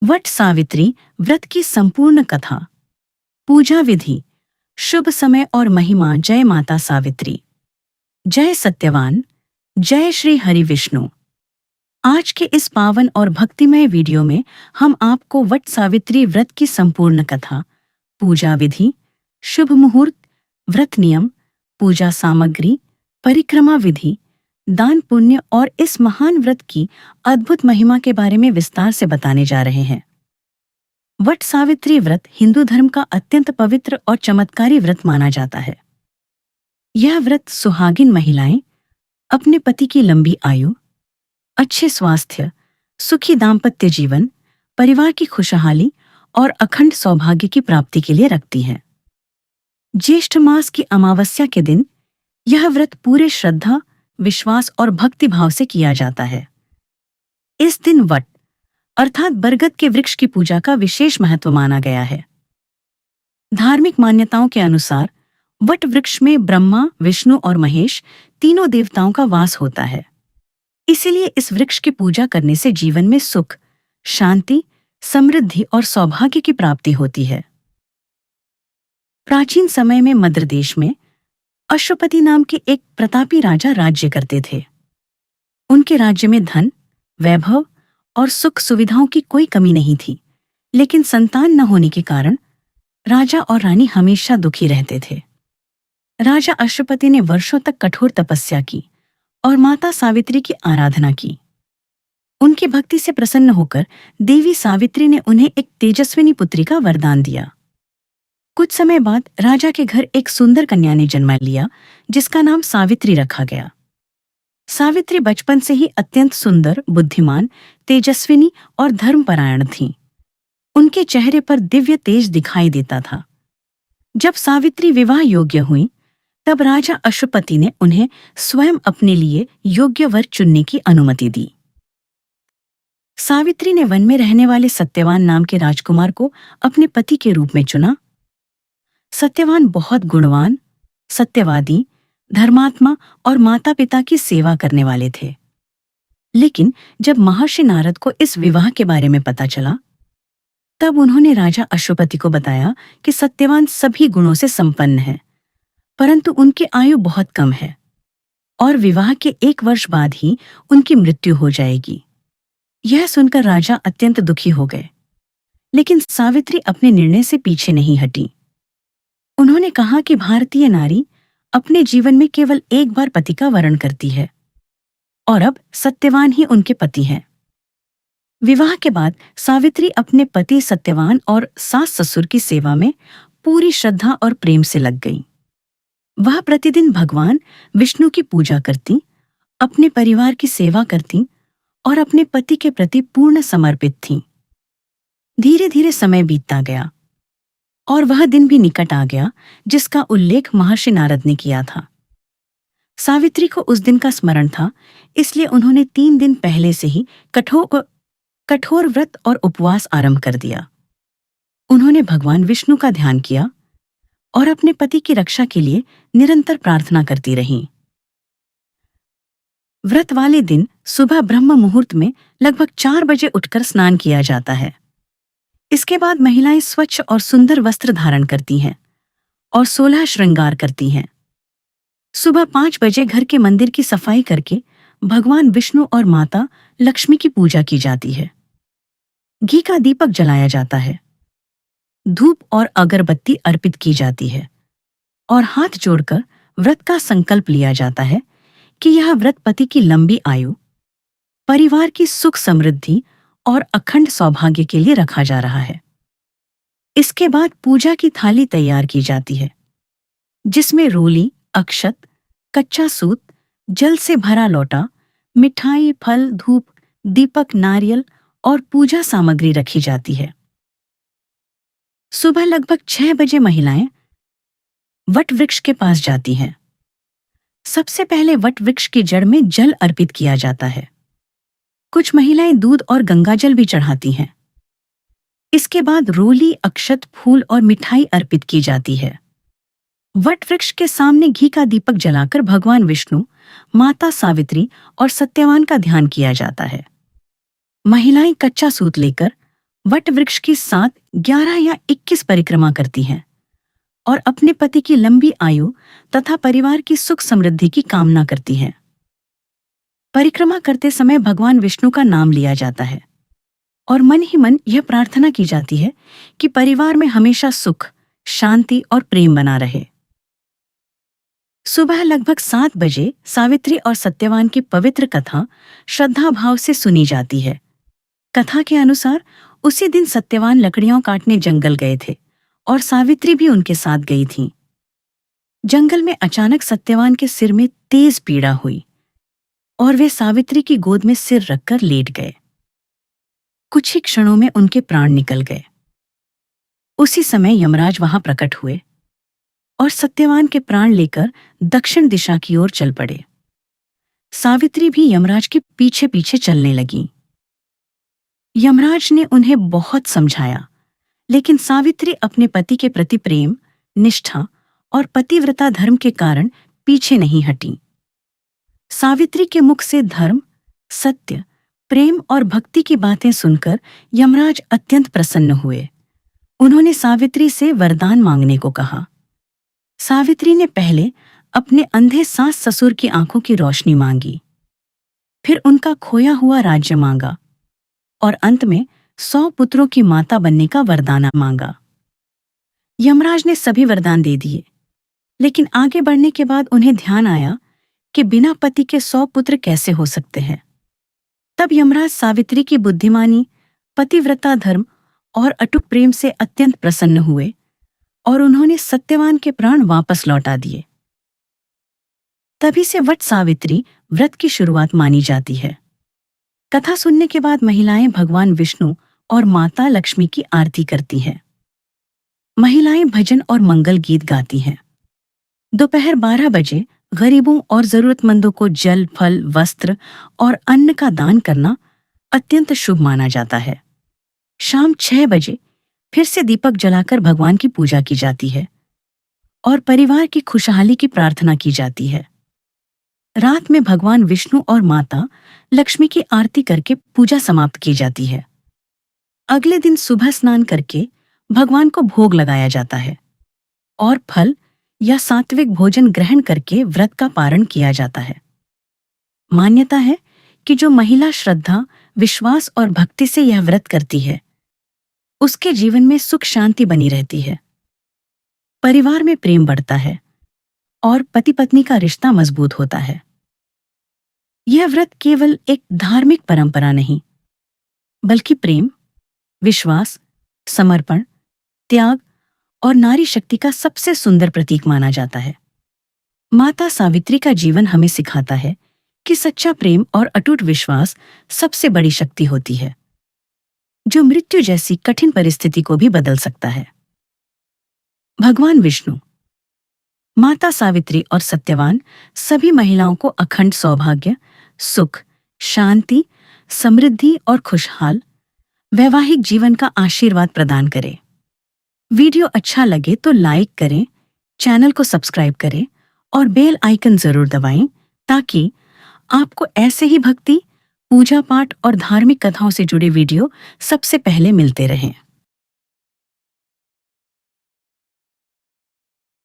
वट सावित्री व्रत की संपूर्ण कथा। पूजा विधि। शुभ समय और महिमा। जय माता सावित्री, जय सत्यवान, जय श्री हरि विष्णु। आज के इस पावन और भक्तिमय वीडियो में हम आपको वट सावित्री व्रत की संपूर्ण कथा, पूजा विधि, शुभ मुहूर्त, व्रत नियम, पूजा सामग्री, परिक्रमा विधि, दान पुण्य और इस महान व्रत की अद्भुत महिमा के बारे में विस्तार से बताने जा रहे हैं। वट सावित्री व्रत हिंदू धर्म का अत्यंत पवित्र और चमत्कारी व्रत माना जाता है। यह व्रत सुहागिन महिलाएं अपने पति की लंबी आयु, अच्छे स्वास्थ्य, सुखी दाम्पत्य जीवन, परिवार की खुशहाली और अखंड सौभाग्य की प्राप्ति के लिए रखती हैं। ज्येष्ठ मास की अमावस्या के दिन यह व्रत पूरे श्रद्धा, विश्वास और भक्ति भाव से किया जाता है। इस दिन वट अर्थात बरगद के वृक्ष की पूजा का विशेष महत्व माना गया है। धार्मिक मान्यताओं के अनुसार वट वृक्ष में ब्रह्मा, विष्णु और महेश तीनों देवताओं का वास होता है। इसीलिए इस वृक्ष की पूजा करने से जीवन में सुख, शांति, समृद्धि और सौभाग्य की प्राप्ति होती है। प्राचीन समय में मद्र देश में अश्वपति नाम के एक प्रतापी राजा राज्य करते थे। उनके राज्य में धन, वैभव और सुख सुविधाओं की कोई कमी नहीं थी, लेकिन संतान न होने के कारण राजा और रानी हमेशा दुखी रहते थे। राजा अश्वपति ने वर्षों तक कठोर तपस्या की और माता सावित्री की आराधना की। उनकी भक्ति से प्रसन्न होकर देवी सावित्री ने उन्हें एक तेजस्विनी पुत्री का वरदान दिया। कुछ समय बाद राजा के घर एक सुंदर कन्या ने जन्म लिया, जिसका नाम सावित्री रखा गया। सावित्री बचपन से ही अत्यंत सुंदर, बुद्धिमान, तेजस्विनी और धर्मपरायण थीं। उनके चेहरे पर दिव्य तेज दिखाई देता था। जब सावित्री विवाह योग्य हुई, तब राजा अश्वपति ने उन्हें स्वयं अपने लिए योग्य वर चुनने की अनुमति दी। सावित्री ने वन में रहने वाले सत्यवान नाम के राजकुमार को अपने पति के रूप में चुना। सत्यवान बहुत गुणवान, सत्यवादी, धर्मात्मा और माता पिता की सेवा करने वाले थे। लेकिन जब महर्षि नारद को इस विवाह के बारे में पता चला, तब उन्होंने राजा अश्वपति को बताया कि सत्यवान सभी गुणों से संपन्न है, परंतु उनकी आयु बहुत कम है और विवाह के 1 वर्ष बाद ही उनकी मृत्यु हो जाएगी। यह सुनकर राजा अत्यंत दुखी हो गए, लेकिन सावित्री अपने निर्णय से पीछे नहीं हटी। उन्होंने कहा कि भारतीय नारी अपने जीवन में केवल एक बार पति का वरण करती है और अब सत्यवान ही उनके पति हैं। विवाह के बाद सावित्री अपने पति सत्यवान और सास ससुर की सेवा में पूरी श्रद्धा और प्रेम से लग गईं। वह प्रतिदिन भगवान विष्णु की पूजा करती, अपने परिवार की सेवा करती और अपने पति के प्रति पूर्ण समर्पित थीं। धीरे धीरे समय बीतता गया और वह दिन भी निकट आ गया जिसका उल्लेख महर्षि नारद ने किया था। सावित्री को उस दिन का स्मरण था, इसलिए उन्होंने 3 दिन पहले से ही कठोर व्रत और उपवास आरंभ कर दिया। उन्होंने भगवान विष्णु का ध्यान किया और अपने पति की रक्षा के लिए निरंतर प्रार्थना करती रहीं। व्रत वाले दिन सुबह ब्रह्म मुहूर्त में लगभग 4 बजे उठकर स्नान किया जाता है। इसके बाद महिलाएं स्वच्छ और सुंदर वस्त्र धारण करती हैं और 16 श्रृंगार करती हैं। सुबह 5 बजे घर के मंदिर की सफाई करके भगवान विष्णु और माता लक्ष्मी की पूजा की जाती है। घी का दीपक जलाया जाता है, धूप और अगरबत्ती अर्पित की जाती है और हाथ जोड़कर व्रत का संकल्प लिया जाता है कि यह व्रत पति की लंबी आयु, परिवार की सुख समृद्धि और अखंड सौभाग्य के लिए रखा जा रहा है। इसके बाद पूजा की थाली तैयार की जाती है, जिसमें रोली, अक्षत, कच्चा सूत, जल से भरा लोटा, मिठाई, फल, धूप, दीपक, नारियल और पूजा सामग्री रखी जाती है। सुबह लगभग 6 बजे महिलाएं वट वृक्ष के पास जाती हैं। सबसे पहले वट वृक्ष की जड़ में जल अर्पित किया जाता है। कुछ महिलाएं दूध और गंगाजल भी चढ़ाती हैं। इसके बाद रोली, अक्षत, फूल और मिठाई अर्पित की जाती है। वट वृक्ष के सामने घी का दीपक जलाकर भगवान विष्णु, माता सावित्री और सत्यवान का ध्यान किया जाता है। महिलाएं कच्चा सूत लेकर वट वृक्ष की 7, 11 या 21 परिक्रमा करती हैं और अपने पति की लंबी आयु तथा परिवार की सुख समृद्धि की कामना करती हैं। परिक्रमा करते समय भगवान विष्णु का नाम लिया जाता है और मन ही मन यह प्रार्थना की जाती है कि परिवार में हमेशा सुख, शांति और प्रेम बना रहे। सुबह लगभग 7 बजे सावित्री और सत्यवान की पवित्र कथा श्रद्धा भाव से सुनी जाती है। कथा के अनुसार उसी दिन सत्यवान लकड़ियां काटने जंगल गए थे और सावित्री भी उनके साथ गई थी। जंगल में अचानक सत्यवान के सिर में तेज पीड़ा हुई और वे सावित्री की गोद में सिर रखकर लेट गए। कुछ ही क्षणों में उनके प्राण निकल गए। उसी समय यमराज वहां प्रकट हुए और सत्यवान के प्राण लेकर दक्षिण दिशा की ओर चल पड़े। सावित्री भी यमराज के पीछे पीछे चलने लगी। यमराज ने उन्हें बहुत समझाया, लेकिन सावित्री अपने पति के प्रति प्रेम, निष्ठा और पतिव्रता धर्म के कारण पीछे नहीं हटी। सावित्री के मुख से धर्म, सत्य, प्रेम और भक्ति की बातें सुनकर यमराज अत्यंत प्रसन्न हुए। उन्होंने सावित्री से वरदान मांगने को कहा। सावित्री ने पहले अपने अंधे सास ससुर की आंखों की रोशनी मांगी, फिर उनका खोया हुआ राज्य मांगा और अंत में 100 पुत्रों की माता बनने का वरदान मांगा। यमराज ने सभी वरदान दे दिए, लेकिन आगे बढ़ने के बाद उन्हें ध्यान आया कि बिना पति के 100 पुत्र कैसे हो सकते हैं। तब यमराज सावित्री की बुद्धिमानी, पतिव्रता धर्म और अटूट प्रेम से अत्यंत प्रसन्न हुए और उन्होंने सत्यवान के प्राण वापस लौटा दिए। तभी से वट सावित्री व्रत की शुरुआत मानी जाती है। कथा सुनने के बाद महिलाएं भगवान विष्णु और माता लक्ष्मी की आरती करती हैं। महिलाएं भजन और मंगल गीत गाती हैं। दोपहर 12 बजे गरीबों और जरूरतमंदों को जल, फल, वस्त्र और अन्न का दान करना अत्यंत शुभ माना जाता है। शाम 6 बजे फिर से दीपक जलाकर भगवान की पूजा की जाती है और परिवार की खुशहाली की प्रार्थना की जाती है। रात में भगवान विष्णु और माता लक्ष्मी की आरती करके पूजा समाप्त की जाती है। अगले दिन सुबह स्नान करके भगवान को भोग लगाया जाता है और फल या सात्विक भोजन ग्रहण करके व्रत का पारण किया जाता है। मान्यता है कि जो महिला श्रद्धा, विश्वास और भक्ति से यह व्रत करती है, उसके जीवन में सुख शांति बनी रहती है, परिवार में प्रेम बढ़ता है और पति पत्नी का रिश्ता मजबूत होता है। यह व्रत केवल एक धार्मिक परंपरा नहीं, बल्कि प्रेम, विश्वास, समर्पण, त्याग और नारी शक्ति का सबसे सुंदर प्रतीक माना जाता है। माता सावित्री का जीवन हमें सिखाता है कि सच्चा प्रेम और अटूट विश्वास सबसे बड़ी शक्ति होती है, जो मृत्यु जैसी कठिन परिस्थिति को भी बदल सकता है। भगवान विष्णु, माता सावित्री और सत्यवान सभी महिलाओं को अखंड सौभाग्य, सुख, शांति, समृद्धि और खुशहाल वैवाहिक जीवन का आशीर्वाद प्रदान करें। वीडियो अच्छा लगे तो लाइक करें, चैनल को सब्सक्राइब करें और बेल आइकन जरूर दबाएं ताकि आपको ऐसे ही भक्ति, पूजा पाठ और धार्मिक कथाओं से जुड़े वीडियो सबसे पहले मिलते रहें।